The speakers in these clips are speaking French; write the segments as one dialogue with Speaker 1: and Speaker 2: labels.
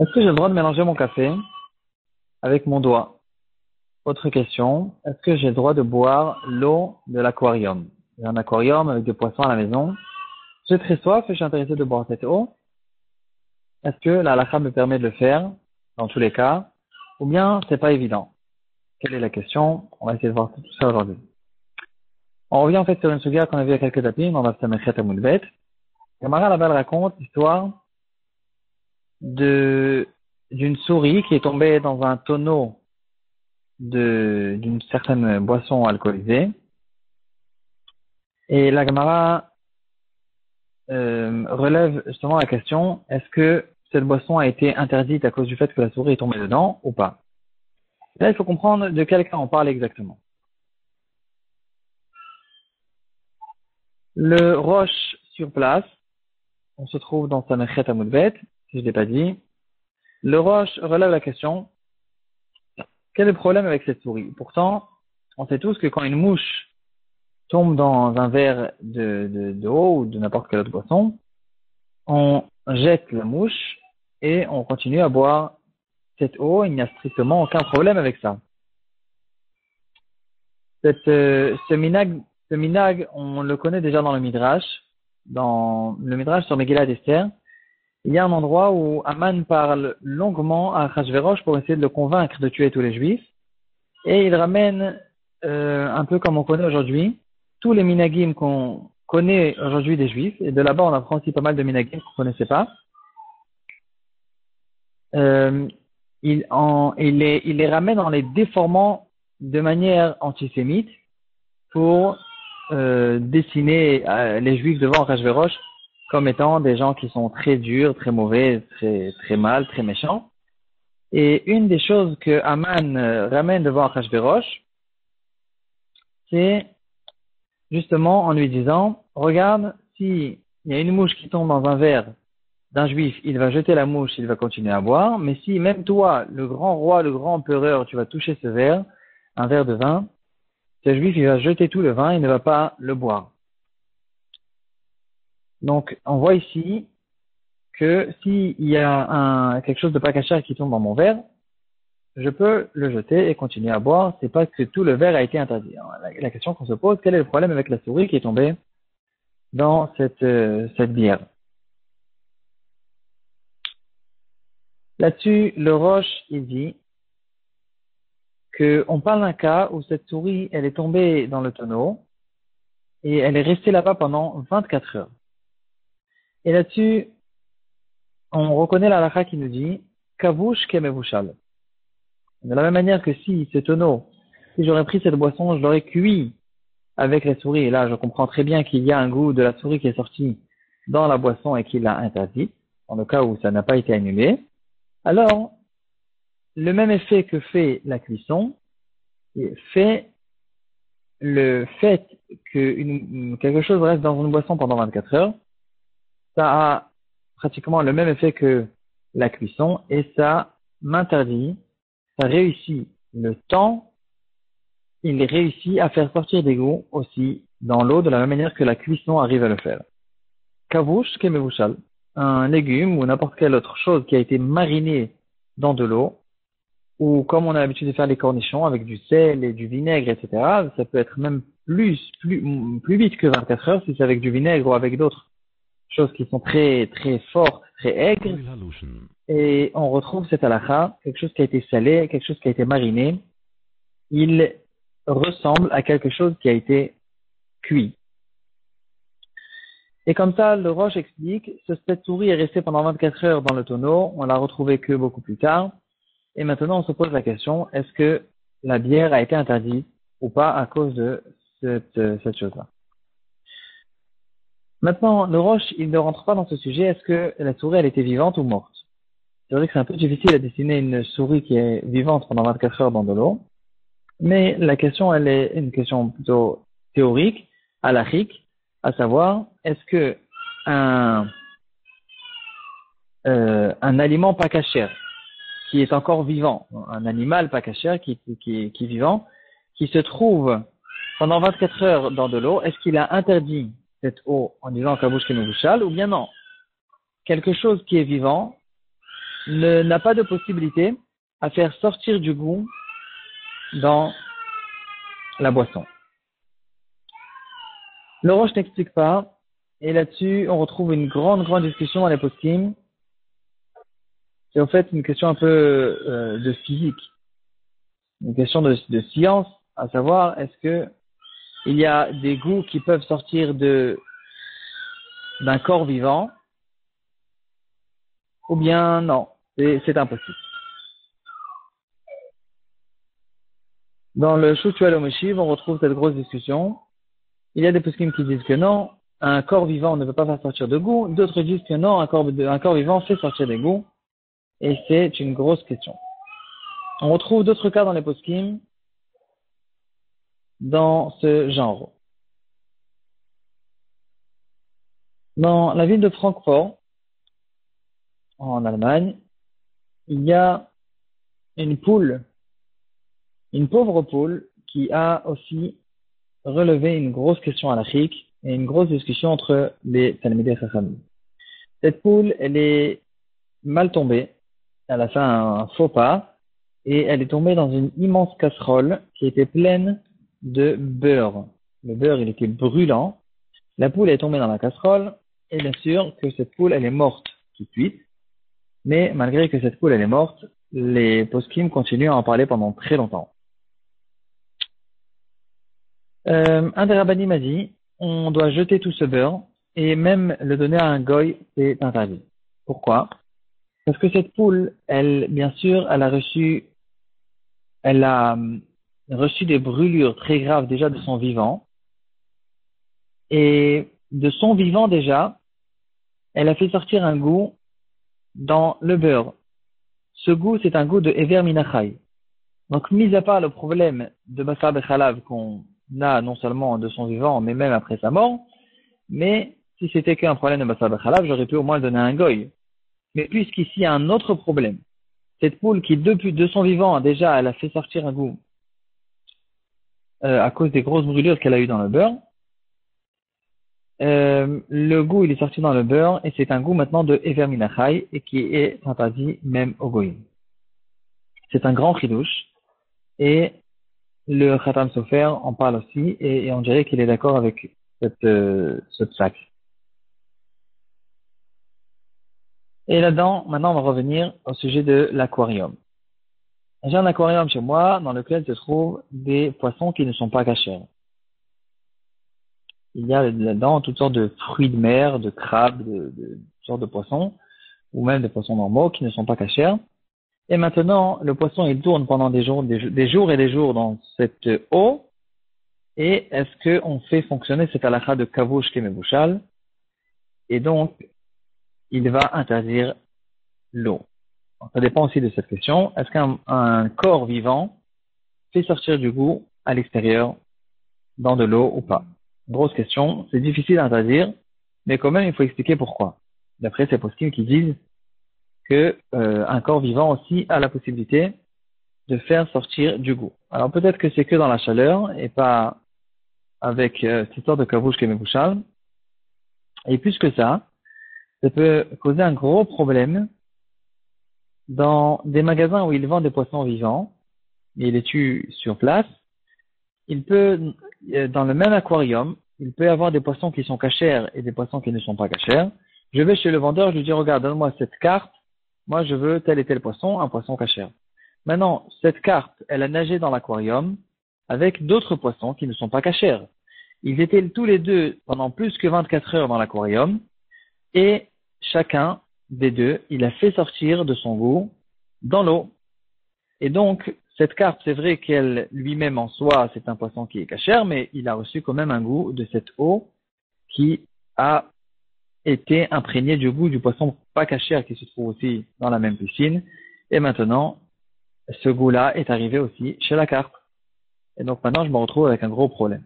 Speaker 1: Est-ce que j'ai le droit de mélanger mon café avec mon doigt? Autre question. Est-ce que j'ai le droit de boire l'eau de l'aquarium? J'ai un aquarium avec des poissons à la maison. J'ai très soif et je suis intéressé de boire cette eau. Est-ce que la halakha me permet de le faire dans tous les cas? Ou bien c'est pas évident? Quelle est la question? On va essayer de voir tout ça aujourd'hui. On revient en fait sur une sugia qu'on a vue il y a quelques tapis, on va se mettre à Moulbet. Gamara là-bas raconte l'histoire d'une souris qui est tombée dans un tonneau d'une certaine boisson alcoolisée. Et la Gemara relève justement la question, est-ce que cette boisson a été interdite à cause du fait que la souris est tombée dedans ou pas? Là, il faut comprendre de quel cas on parle exactement. Le roche sur place, on se trouve dans Samechet Amoudbet, si je ne l'ai pas dit. Le roche relève la question, quel est le problème avec cette souris? Pourtant, on sait tous que quand une mouche tombe dans un verre d'eau ou de n'importe quelle autre boisson, on jette la mouche et on continue à boire cette eau. Il n'y a strictement aucun problème avec ça. Ce minag, on le connaît déjà dans le Midrash. Dans le Midrash sur Megillah d'Esther, il y a un endroit où Aman parle longuement à Achashverosh pour essayer de le convaincre de tuer tous les Juifs. Et il ramène, un peu comme on connaît aujourd'hui, tous les minagim qu'on connaît aujourd'hui des Juifs. Et de là-bas, on apprend aussi pas mal de minagim qu'on ne connaissait pas. Il les ramène en les déformant de manière antisémite pour dessiner les Juifs devant Achashverosh comme étant des gens qui sont très durs, très mauvais, très, très mal, très méchants. Et une des choses que Haman ramène devant Achashverosh, c'est justement en lui disant, regarde, s'il y a une mouche qui tombe dans un verre d'un juif, il va jeter la mouche, il va continuer à boire, mais si même toi, le grand roi, le grand empereur, tu vas toucher ce verre, un verre de vin, ce juif, il va jeter tout le vin, il ne va pas le boire. Donc, on voit ici que s'il y a quelque chose de pas cachère qui tombe dans mon verre, je peux le jeter et continuer à boire. C'est pas que tout le verre a été interdit. Alors, la question qu'on se pose, quel est le problème avec la souris qui est tombée dans cette bière? Là-dessus, le Roche, il dit qu'on parle d'un cas où cette souris, elle est tombée dans le tonneau et elle est restée là-bas pendant 24 heures. Et là-dessus, on reconnaît la halakha qui nous dit Kavush kemevushal. De la même manière que si ce tonneau, si j'aurais pris cette boisson, je l'aurais cuit avec la souris. Et là, je comprends très bien qu'il y a un goût de la souris qui est sorti dans la boisson et qu'il l'a interdit, dans le cas où ça n'a pas été annulé. Alors, le même effet que fait la cuisson, fait le fait que quelque chose reste dans une boisson pendant 24 heures, ça a pratiquement le même effet que la cuisson et ça m'interdit, ça réussit le temps, il réussit à faire sortir des goûts aussi dans l'eau de la même manière que la cuisson arrive à le faire. Kavush kemevushal, un légume ou n'importe quelle autre chose qui a été marinée dans de l'eau, ou comme on a l'habitude de faire les cornichons avec du sel et du vinaigre, etc., ça peut être même plus vite que 24 heures si c'est avec du vinaigre ou avec d'autres choses qui sont très, très fortes, très aigres. Et on retrouve cette halakha, quelque chose qui a été salé, quelque chose qui a été mariné, il ressemble à quelque chose qui a été cuit. Et comme ça, le Roche explique, cette souris est restée pendant 24 heures dans le tonneau, on l'a retrouvée que beaucoup plus tard, et maintenant on se pose la question, est-ce que la bière a été interdite ou pas à cause de cette chose-là? Maintenant, le Roche, il ne rentre pas dans ce sujet, est-ce que la souris, elle était vivante ou morte? C'est vrai que c'est un peu difficile à dessiner une souris qui est vivante pendant 24 heures dans de l'eau, mais la question, elle est une question plutôt théorique, halachique, à savoir, est-ce que un aliment pas cachère, qui est encore vivant, un animal pas cachère qui est vivant, qui se trouve pendant 24 heures dans de l'eau, est-ce qu'il a interdit cette eau en disant kavush kemevushal ou bien non? Quelque chose qui est vivant, n'a pas de possibilité à faire sortir du goût dans la boisson. Le Roche n'explique pas, et là-dessus, on retrouve une grande discussion dans les poskim. C'est en fait une question un peu de physique, une question de science, à savoir, est-ce que il y a des goûts qui peuvent sortir d'un corps vivant, ou bien non, c'est impossible. Dans le Shutuel Omeshiv, on retrouve cette grosse discussion. Il y a des poskim qui disent que non, un corps vivant ne peut pas faire sortir de goût. D'autres disent que non, un corps vivant fait sortir des goûts. Et c'est une grosse question. On retrouve d'autres cas dans les poskim dans ce genre. Dans la ville de Francfort, en Allemagne, il y a une poule, une pauvre poule, qui a aussi relevé une grosse question halachique et une grosse discussion entre les Talmidei Chachamim. Cette poule, elle est mal tombée, elle a fait un faux pas, et elle est tombée dans une immense casserole qui était pleine de beurre. Le beurre, il était brûlant. La poule est tombée dans la casserole, et bien sûr que cette poule, elle est morte tout de suite. Mais malgré que cette poule, elle est morte, les poskim continuent à en parler pendant très longtemps. Un des rabbinim m'a dit, on doit jeter tout ce beurre, et même le donner à un goy, c'est interdit. Pourquoi? Parce que cette poule, elle, bien sûr, elle a reçu des brûlures très graves déjà de son vivant. Et de son vivant déjà, elle a fait sortir un goût dans le beurre. Ce goût, c'est un goût de Ever Minachai. Donc, mis à part le problème de Bassar Bechalav qu'on a non seulement de son vivant, mais même après sa mort, mais si c'était qu'un problème de Bassar Bechalav, j'aurais pu au moins le donner à un goy. Mais puisqu'ici, il y a un autre problème. Cette poule qui, depuis de son vivant, déjà, elle a fait sortir un goût à cause des grosses brûlures qu'elle a eues dans le beurre. Le goût, il est sorti dans le beurre et c'est un goût maintenant de Ever Minachai et qui est interdit même au goyim. C'est un grand chidouche et le Khatam Sofer en parle aussi et on dirait qu'il est d'accord avec ce sac. Et là-dedans, maintenant, on va revenir au sujet de l'aquarium. J'ai un aquarium chez moi dans lequel se trouvent des poissons qui ne sont pas cachers. Il y a là-dedans toutes sortes de fruits de mer, de crabes, de toutes sortes de poissons, ou même des poissons normaux qui ne sont pas cachers. Et maintenant, le poisson, il tourne pendant des jours et des jours dans cette eau. Et est-ce qu'on fait fonctionner cette halakha de kavouche kemebouchal? Et donc, il va interdire l'eau. Ça dépend aussi de cette question. Est-ce qu'un corps vivant fait sortir du goût à l'extérieur dans de l'eau ou pas? Grosse question. C'est difficile à interdire, mais quand même, il faut expliquer pourquoi. D'après ces poskim qui disent que un corps vivant aussi a la possibilité de faire sortir du goût. Alors peut-être que c'est que dans la chaleur et pas avec cette histoire de kavouche kemebouchal. Et plus que ça peut causer un gros problème dans des magasins où ils vendent des poissons vivants et ils les tuent sur place. Il peut, dans le même aquarium, il peut y avoir des poissons qui sont cachers et des poissons qui ne sont pas cachers. Je vais chez le vendeur, je lui dis, regarde, donne-moi cette carte. Moi, je veux tel et tel poisson, un poisson cacher. Maintenant, cette carte, elle a nagé dans l'aquarium avec d'autres poissons qui ne sont pas cachers. Ils étaient tous les deux pendant plus que 24 heures dans l'aquarium et chacun des deux, il a fait sortir de son goût dans l'eau. Et donc, cette carte, c'est vrai qu'elle, lui-même en soi, c'est un poisson qui est cachère, mais il a reçu quand même un goût de cette eau qui a été imprégné du goût du poisson pas cachère qui se trouve aussi dans la même piscine. Et maintenant, ce goût-là est arrivé aussi chez la carte. Et donc maintenant, je me retrouve avec un gros problème.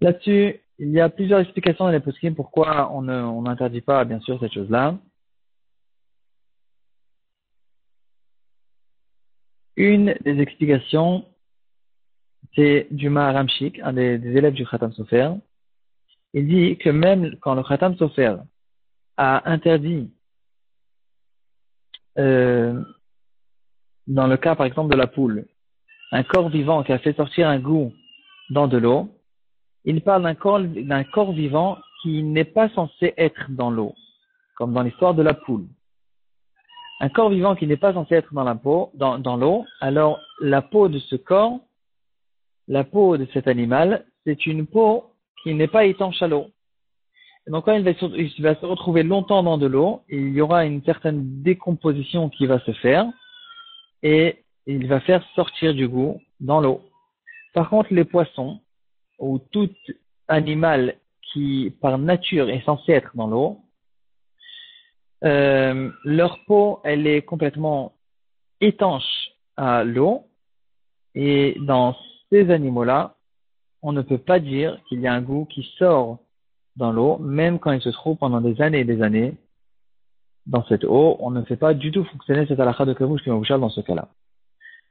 Speaker 1: Là-dessus, il y a plusieurs explications dans les poskim pourquoi on n'interdit pas, bien sûr, cette chose-là. Une des explications, c'est du Maharam Shik, un des élèves du Khatam Sofer. Il dit que même quand le Khatam Sofer a interdit, dans le cas par exemple de la poule, un corps vivant qui a fait sortir un goût dans de l'eau, il parle d'un corps vivant qui n'est pas censé être dans l'eau, comme dans l'histoire de la poule. Un corps vivant qui n'est pas censé être dans l'eau, alors la peau de ce corps, la peau de cet animal, c'est une peau qui n'est pas étanche à l'eau. Et donc quand il va se retrouver longtemps dans de l'eau, il y aura une certaine décomposition qui va se faire et il va faire sortir du goût dans l'eau. Par contre, les poissons ou tout animal qui par nature est censé être dans l'eau, leur peau, elle est complètement étanche à l'eau et dans ces animaux-là, on ne peut pas dire qu'il y a un goût qui sort dans l'eau, même quand il se trouve pendant des années et des années dans cette eau. On ne fait pas du tout fonctionner cette halakha de Kavouch qui m'obouchal dans ce cas-là.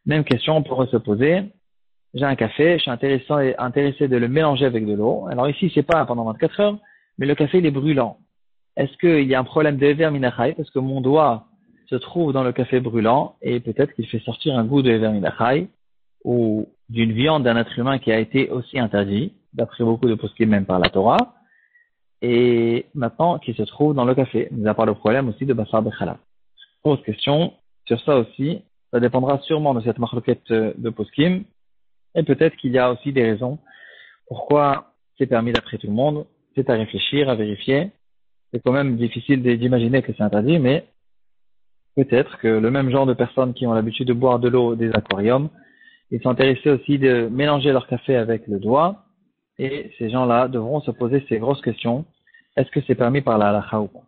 Speaker 1: Même question, on pourrait se poser. J'ai un café, je suis intéressé de le mélanger avec de l'eau. Alors ici, c'est pas pendant 24 heures, mais le café, il est brûlant. Est-ce qu'il y a un problème de Hever Minachai parce que mon doigt se trouve dans le café brûlant et peut-être qu'il fait sortir un goût de Hever Minachai ou d'une viande d'un être humain qui a été aussi interdit, d'après beaucoup de poskim même par la Torah, et maintenant qui se trouve dans le café. Il n'y a pas le problème aussi de Bassar Bechala. Pose question sur ça aussi. Ça dépendra sûrement de cette marloquette de poskim. Et peut-être qu'il y a aussi des raisons pourquoi c'est permis d'après tout le monde. C'est à réfléchir, à vérifier. C'est quand même difficile d'imaginer que c'est interdit, mais peut-être que le même genre de personnes qui ont l'habitude de boire de l'eau des aquariums, ils sont intéressés aussi de mélanger leur café avec le doigt. Et ces gens-là devront se poser ces grosses questions. Est-ce que c'est permis par la halakha ou pas?